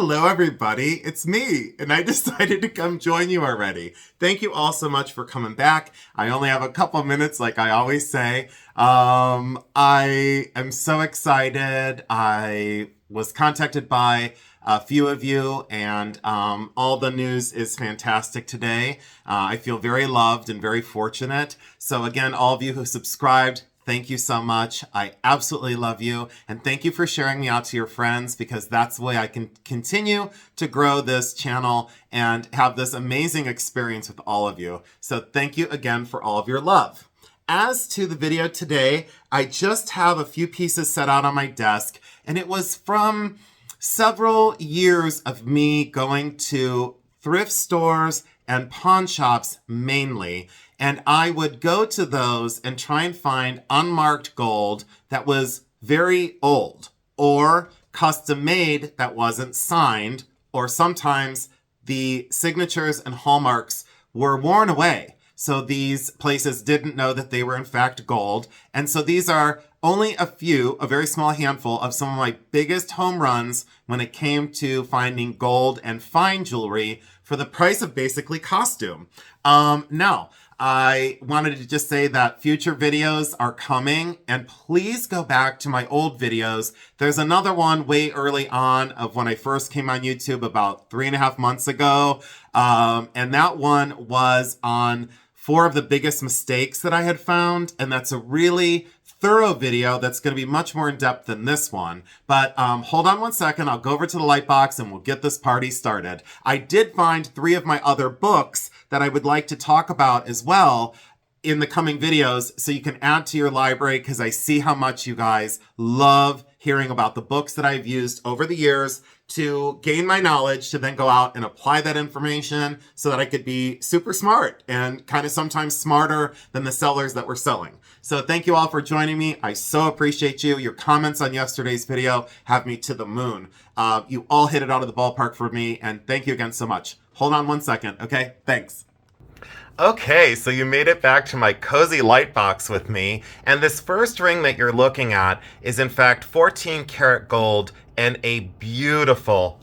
Hello, everybody. It's me, and I decided to come join you already. Thank you all so much for coming back. I only have a couple minutes, like I always say. I am so excited. I was contacted by a few of you, and all the news is fantastic today. I feel very loved and very fortunate. So again, all of you who subscribed, thank you so much. I absolutely love you. And thank you for sharing me out to your friends, because that's the way I can continue to grow this channel and have this amazing experience with all of you. So thank you again for all of your love. As to the video today, I just have a few pieces set out on my desk, and it was from several years of me going to thrift stores and pawn shops mainly. And I would go to those and try and find unmarked gold that was very old, or custom made that wasn't signed, or sometimes the signatures and hallmarks were worn away. So these places didn't know that they were in fact gold. And so these are only a very small handful of some of my biggest home runs when it came to finding gold and fine jewelry for the price of basically costume. Now, I wanted to just say that future videos are coming, and please go back to my old videos. There's another one way early on of when I first came on YouTube about 3.5 months ago. And that one was on 4 of the biggest mistakes that I had found. And that's a really thorough video that's going to be much more in depth than this one. But hold on one second. I'll go over to the light box and we'll get this party started. I did find 3 of my other books that I would like to talk about as well in the coming videos, so you can add to your library, because I see how much you guys love hearing about the books that I've used over the years to gain my knowledge, to then go out and apply that information so that I could be super smart and kind of sometimes smarter than the sellers that were selling. So thank you all for joining me. I so appreciate you. Your comments on yesterday's video have me to the moon. You all hit it out of the ballpark for me, and thank you again so much. Hold on one second, okay? Thanks. Okay, so you made it back to my cozy light box with me, and this first ring that you're looking at is in fact 14 karat gold and a beautiful,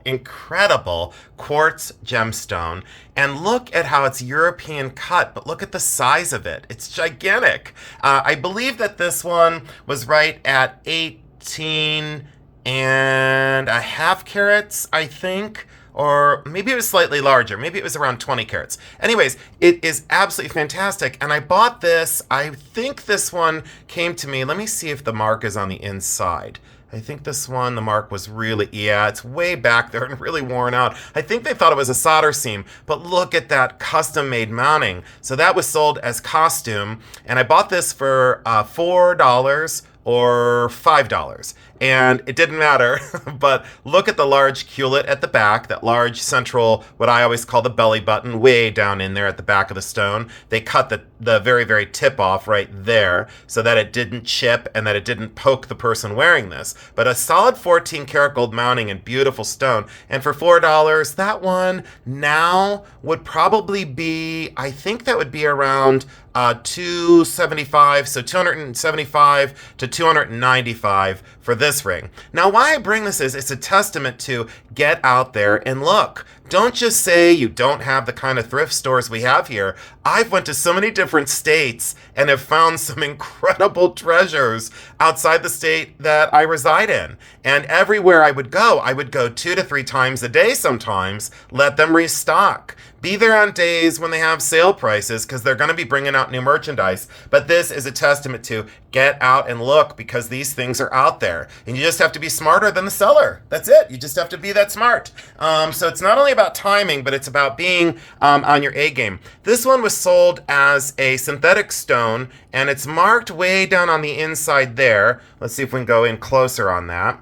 incredible quartz gemstone. And look at how it's European cut, but look at the size of it. It's gigantic. I believe that this one was right at 18.5 carats, I think. Or maybe it was slightly larger. Maybe it was around 20 carats. Anyways, it is absolutely fantastic. And I bought this. I think this one came to me. Let me see if the mark is on the inside. I think this one, the mark was really, yeah, it's way back there and really worn out. I think they thought it was a solder seam, but look at that custom-made mounting. So that was sold as costume, and I bought this for $4 or $5. And it didn't matter, but look at the large culet at the back, that large central, what I always call the belly button, way down in there at the back of the stone. They cut the very, very tip off right there so that it didn't chip and that it didn't poke the person wearing this. But a solid 14 karat gold mounting and beautiful stone. And for $4, that one now would probably be, I think that would be around $275, so $275 to $295 for this ring. Now, why I bring this is it's a testament to get out there and look. Don't just say you don't have the kind of thrift stores we have here. I've went to so many different states and have found some incredible treasures outside the state that I reside in. And everywhere I would go 2 to 3 times a day sometimes, let them restock. Be there on days when they have sale prices, because they're going to be bringing out new merchandise. But this is a testament to get out and look, because these things are out there. And you just have to be smarter than the seller. That's it. You just have to be that smart. So it's not only about timing, but it's about being on your A game. This one was sold as a synthetic stone, and it's marked way down on the inside there. Let's see if we can go in closer on that.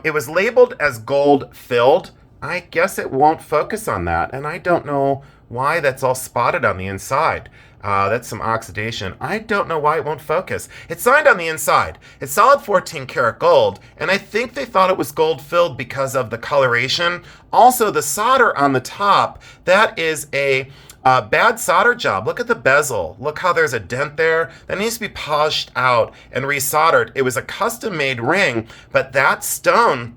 It was labeled as gold filled. I guess it won't focus on that, and I don't know why that's all spotted on the inside. That's some oxidation. I don't know why it won't focus. It's signed on the inside. It's solid 14 karat gold, and I think they thought it was gold filled because of the coloration. Also, the solder on the top, that is a bad solder job. Look at the bezel. Look how there's a dent there. That needs to be polished out and resoldered. It was a custom-made ring, but that stone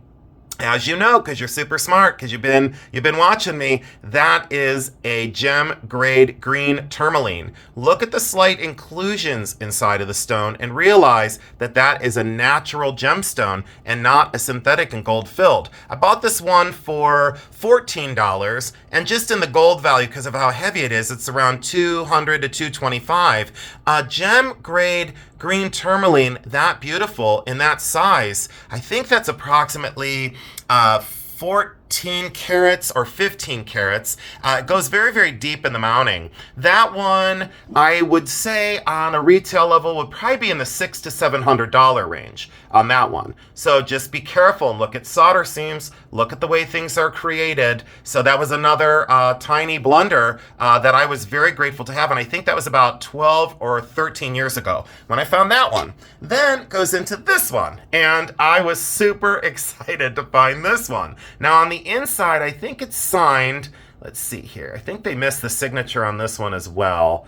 As you know, because you're super smart, because you've been watching me, that is a gem grade green tourmaline. Look at the slight inclusions inside of the stone and realize that that is a natural gemstone and not a synthetic and gold filled. I bought this one for $14, and just in the gold value, because of how heavy it is, it's around $200 to $225. Gem grade green tourmaline, that beautiful in that size, I think that's approximately 14 carats or 15 carats. It goes very, very deep in the mounting. That one, I would say on a retail level, would probably be in the $600 to $700 range on that one. So just be careful and look at solder seams, look at the way things are created. So that was another tiny blunder that I was very grateful to have. And I think that was about 12 or 13 years ago when I found that one. Then it goes into this one. And I was super excited to find this one. Now on the inside, I think it's signed. Let's see here. I think they missed the signature on this one as well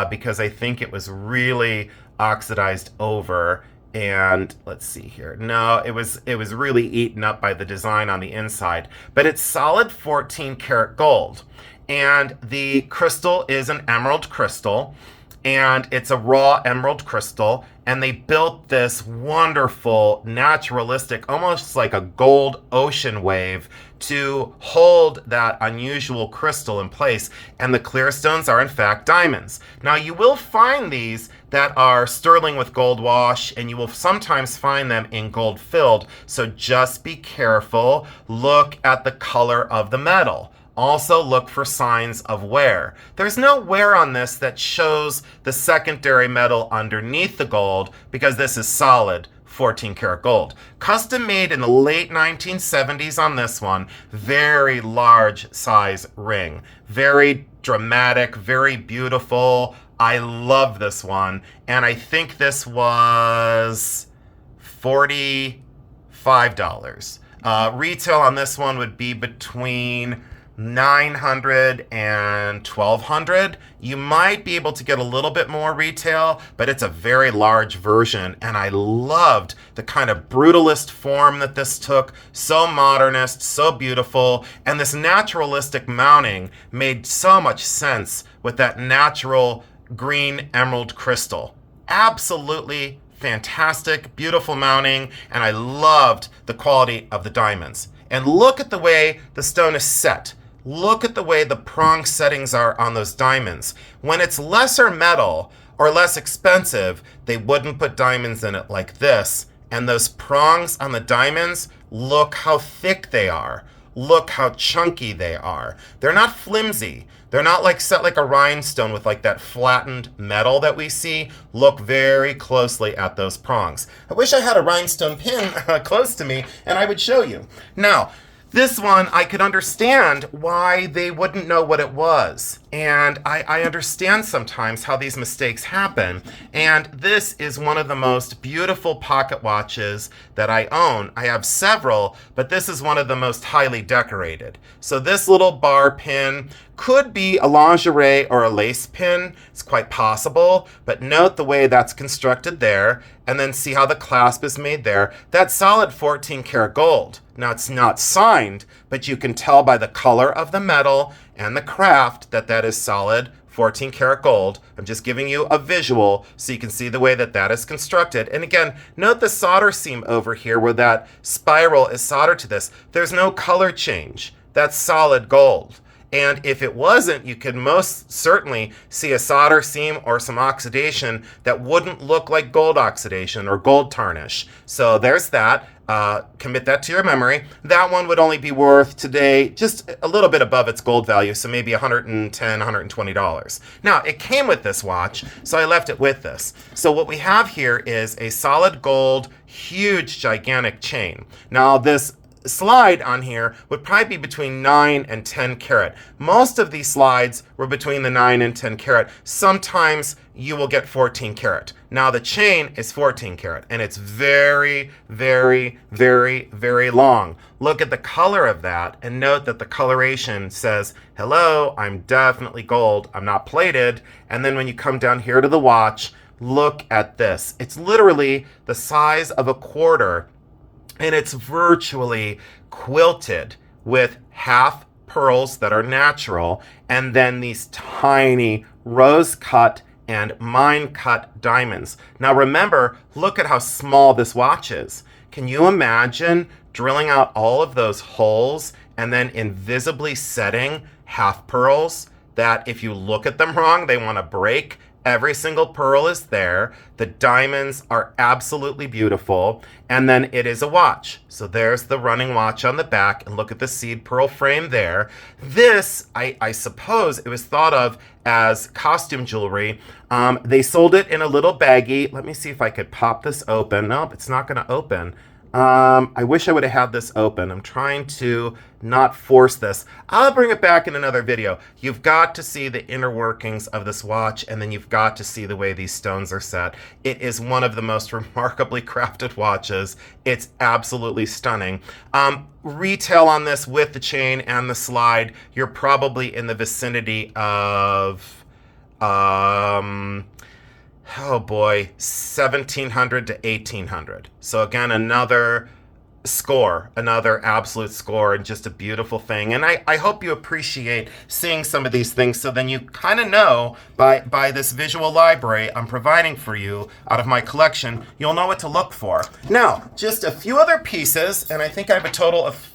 because I think it was really oxidized over. And let's see here. No, it was really eaten up by the design on the inside. But it's solid 14 karat gold. And the crystal is an emerald crystal. And it's a raw emerald crystal. And they built this wonderful, naturalistic, almost like a gold ocean wave to hold that unusual crystal in place. And the clear stones are in fact diamonds. Now you will find these that are sterling with gold wash, and you will sometimes find them in gold filled. So just be careful. Look at the color of the metal. Also look for signs of wear. There's no wear on this that shows the secondary metal underneath the gold because this is solid 14 karat gold. Custom made in the late 1970s on this one. Very large size ring. Very dramatic, very beautiful. I love this one. And I think this was $45. Retail on this one would be between $900 and $1,200. You might be able to get a little bit more retail, but it's a very large version, and I loved the kind of brutalist form that this took. So modernist, so beautiful, and this naturalistic mounting made so much sense with that natural green emerald crystal. Absolutely fantastic, beautiful mounting, and I loved the quality of the diamonds. And look at the way the stone is set. Look at the way the prong settings are on those diamonds. When it's lesser metal or less expensive, they wouldn't put diamonds in it like this. And those prongs on the diamonds, look how thick they are. Look how chunky they are. They're not flimsy. They're not like set like a rhinestone with like that flattened metal that we see. Look very closely at those prongs. I wish I had a rhinestone pin close to me and I would show you. Now, this one, I could understand why they wouldn't know what it was. And I understand sometimes how these mistakes happen. And this is one of the most beautiful pocket watches that I own. I have several, but this is one of the most highly decorated. So this little bar pin could be a lingerie or a lace pin. It's quite possible, but note the way that's constructed there, and then see how the clasp is made there. That's solid 14 karat gold. Now it's not signed, but you can tell by the color of the metal and the craft that that is solid 14 karat gold. I'm just giving you a visual so you can see the way that that is constructed. And again, note the solder seam over here where that spiral is soldered to this. There's no color change. That's solid gold. And if it wasn't, you could most certainly see a solder seam or some oxidation that wouldn't look like gold oxidation or gold tarnish. So there's that. Commit that to your memory. That one would only be worth today just a little bit above its gold value, so maybe $110, $120. Now, it came with this watch, so I left it with this. So what we have here is a solid gold, huge, gigantic chain. Now, this slide on here would probably be between 9 and 10 karat. Most of these slides were between the 9 and 10 karat. Sometimes you will get 14 karat. Now the chain is 14 karat and it's very, very, very, very long. Look at the color of that and note that the coloration says, hello, I'm definitely gold. I'm not plated. And then when you come down here to the watch, look at this. It's literally the size of a quarter. and it's virtually quilted with half pearls that are natural, and then these tiny rose cut and mine cut diamonds. Now remember, look at how small this watch is. Can you imagine drilling out all of those holes and then invisibly setting half pearls that if you look at them wrong, they want to break? Every single pearl is there. The diamonds are absolutely beautiful. And then it is a watch. So there's the running watch on the back. And look at the seed pearl frame there. This, I suppose, it was thought of as costume jewelry. They sold it in a little baggie. Let me see if I could pop this open. Nope, it's not going to open. I wish I would have had this open. I'm trying to not force this. I'll bring it back in another video. You've got to see the inner workings of this watch, and then you've got to see the way these stones are set. It is one of the most remarkably crafted watches. It's absolutely stunning. Retail on this with the chain and the slide, you're probably in the vicinity of oh boy, 1700 to 1800. So again, another score, another absolute score, and just a beautiful thing. And I hope you appreciate seeing some of these things, so then you kind of know by this visual library I'm providing for you out of my collection, you'll know what to look for. Now, just a few other pieces, and I think I have a total of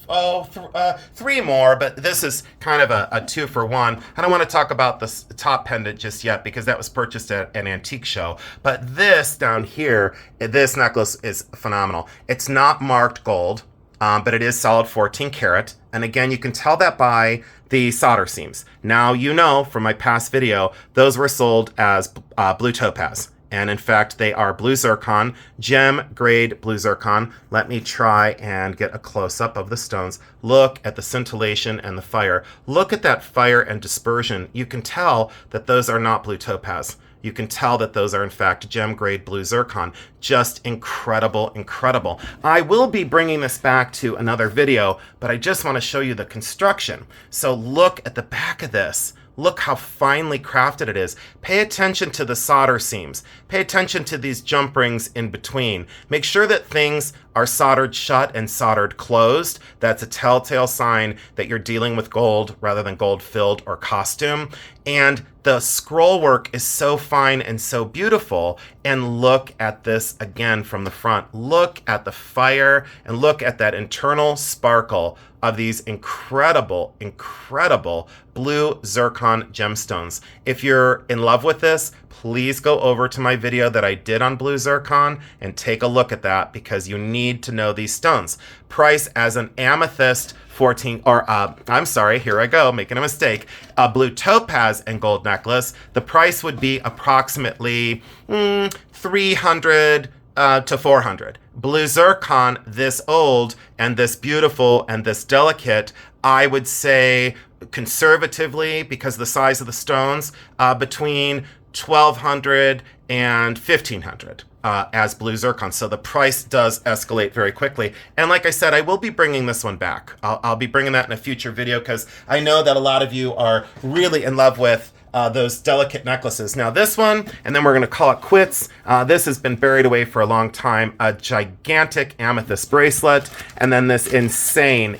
three more, but this is kind of a 2-for-1. I don't want to talk about this top pendant just yet because that was purchased at an antique show. But this down here, this necklace is phenomenal. It's not marked gold, but it is solid 14 karat. And again, you can tell that by the solder seams. Now, you know from my past video, those were sold as blue topaz. And in fact, they are blue zircon, gem grade blue zircon. Let me try and get a close-up of the stones. Look at the scintillation and the fire. Look at that fire and dispersion. You can tell that those are not blue topaz. You can tell that those are in fact gem grade blue zircon. Just incredible, incredible. I will be bringing this back to another video, but I just want to show you the construction. So look at the back of this. Look how finely crafted it is. Pay attention to the solder seams. Pay attention to these jump rings in between. Make sure that things are soldered shut and soldered closed. That's a telltale sign that you're dealing with gold rather than gold filled or costume. And the scroll work is so fine and so beautiful. And look at this again from the front. Look at the fire and look at that internal sparkle of these incredible, incredible blue zircon gemstones. If you're in love with this, please go over to my video that I did on blue zircon and take a look at that, because you need to know these stones. Price as an amethyst 14, or I'm sorry, here I go, making a mistake. A blue topaz and gold necklace, the price would be approximately 300 to 400. Blue zircon, this old and this beautiful and this delicate, I would say conservatively, because the size of the stones, between 1200 and 1500 as blue zircon. So the price does escalate very quickly. And like I said, I will be bringing this one back. I'll be bringing that in a future video, because I know that a lot of you are really in love with those delicate necklaces. Now this one, and then we're going to call it quits. This has been buried away for a long time. A gigantic amethyst bracelet, and then this insane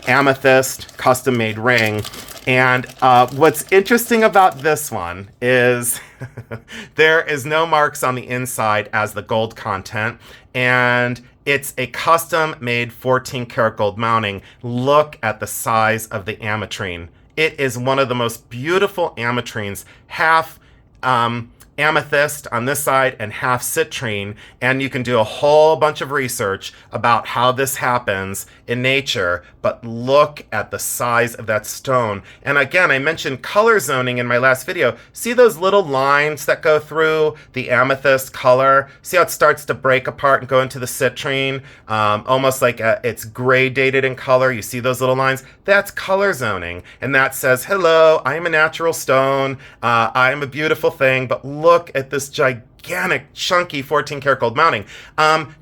amethyst custom-made ring. And what's interesting about this one is there is no marks on the inside as the gold content, and it's a custom-made 14 karat gold mounting. Look at the size of the ametrine. It is one of the most beautiful ametrines, half amethyst on this side and half citrine, and you can do a whole bunch of research about how this happens in nature, but look at the size of that stone. And again, I mentioned color zoning in my last video. See those little lines that go through the amethyst color? See how it starts to break apart and go into the citrine, almost like it's gradated in color. You see those little lines? That's color zoning, and that says, hello, I am a natural stone, I am a beautiful thing, but look look at this gigantic, chunky 14 karat gold mounting.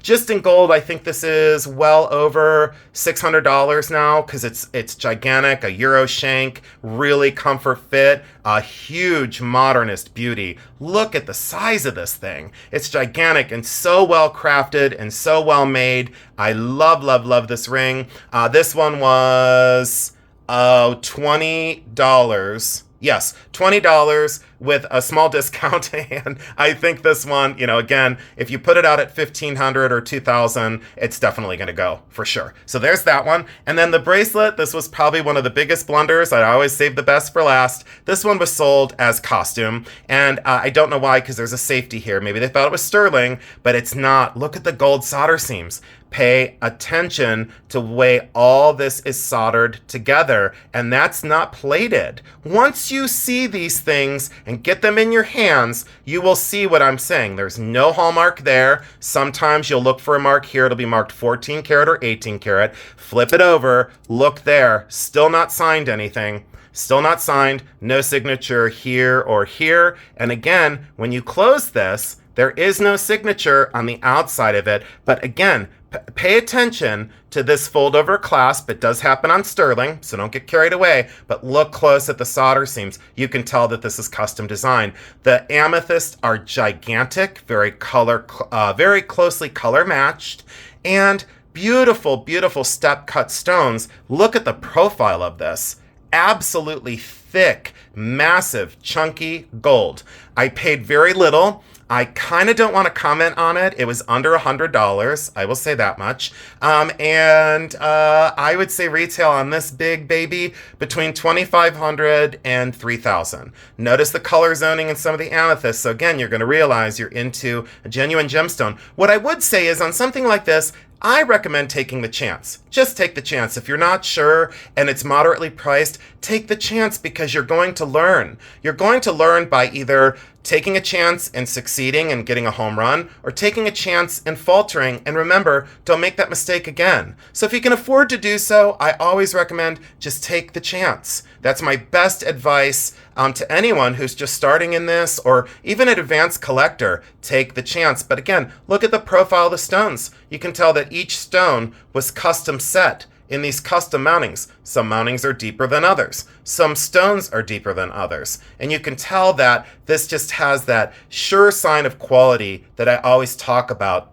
Just in gold, I think this is well over $600 now because it's gigantic, a Euro shank, really comfort fit, a huge modernist beauty. Look at the size of this thing. It's gigantic and so well crafted and so well made. I love, love, love this ring. This one was $20. Yes, $20 with a small discount, and I think this one, you know, again, if you put it out at $1,500 or $2,000, it's definitely going to go for sure. So there's that one. And then the bracelet, this was probably one of the biggest blunders. I always save the best for last. This one was sold as costume, and I don't know why, because there's a safety here. Maybe they thought it was sterling, but it's not. Look at the gold solder seams. Pay attention to the way all this is soldered together, and that's not plated. Once you see these things and get them in your hands, you will see what I'm saying. There's no hallmark there. Sometimes you'll look for a mark here. It'll be marked 14 karat or 18 karat. Flip it over. Look there. Still not signed anything. Still not signed. No signature here or here. And again, when you close this, there is no signature on the outside of it. But again, pay attention to this fold over clasp. It does happen on sterling, so don't get carried away, but look close at the solder seams. You can tell that this is custom design. The amethysts are gigantic, very closely color matched, and beautiful, beautiful step cut stones. Look at the profile of this. Absolutely thick, massive, chunky gold. I paid very little. I kind of don't want to comment on it. It was under $100. I will say that much. I would say retail on this big baby between $2,500 and $3,000. Notice the color zoning in some of the amethysts. So again, you're going to realize you're into a genuine gemstone. What I would say is on something like this, I recommend taking the chance. Just take the chance. If you're not sure and it's moderately priced, take the chance because you're going to learn. You're going to learn by either taking a chance and succeeding and getting a home run, or taking a chance and faltering. And remember, don't make that mistake again. So if you can afford to do so, I always recommend just take the chance. That's my best advice to anyone who's just starting in this, or even an advanced collector. Take the chance. But again, look at the profile of the stones. You can tell that each stone was custom set in these custom mountings. Some mountings are deeper than others. Some stones are deeper than others. And you can tell that this just has that sure sign of quality that I always talk about.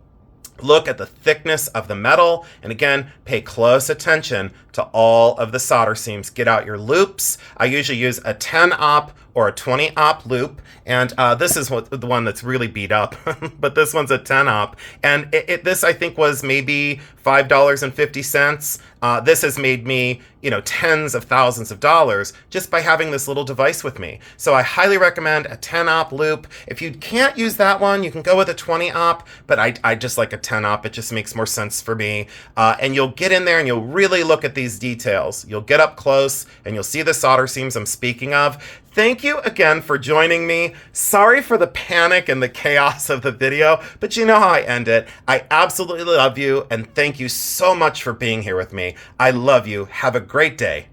Look at the thickness of the metal, and again, pay close attention to all of the solder seams. Get out your loops. I usually use a 10-op or a 20-op loop, and this is the one that's really beat up, but this one's a 10-op, and this I think was maybe $5.50. This has made me, tens of thousands of dollars just by having this little device with me. So I highly recommend a 10-op loop. If you can't use that one, you can go with a 20-op, but I just like a 10-op. It just makes more sense for me. And you'll get in there and you'll really look at these details. You'll get up close and you'll see the solder seams I'm speaking of. Thank you again for joining me. Sorry for the panic and the chaos of the video, but you know how I end it. I absolutely love you, and thank you so much for being here with me. I love you. Have a great day.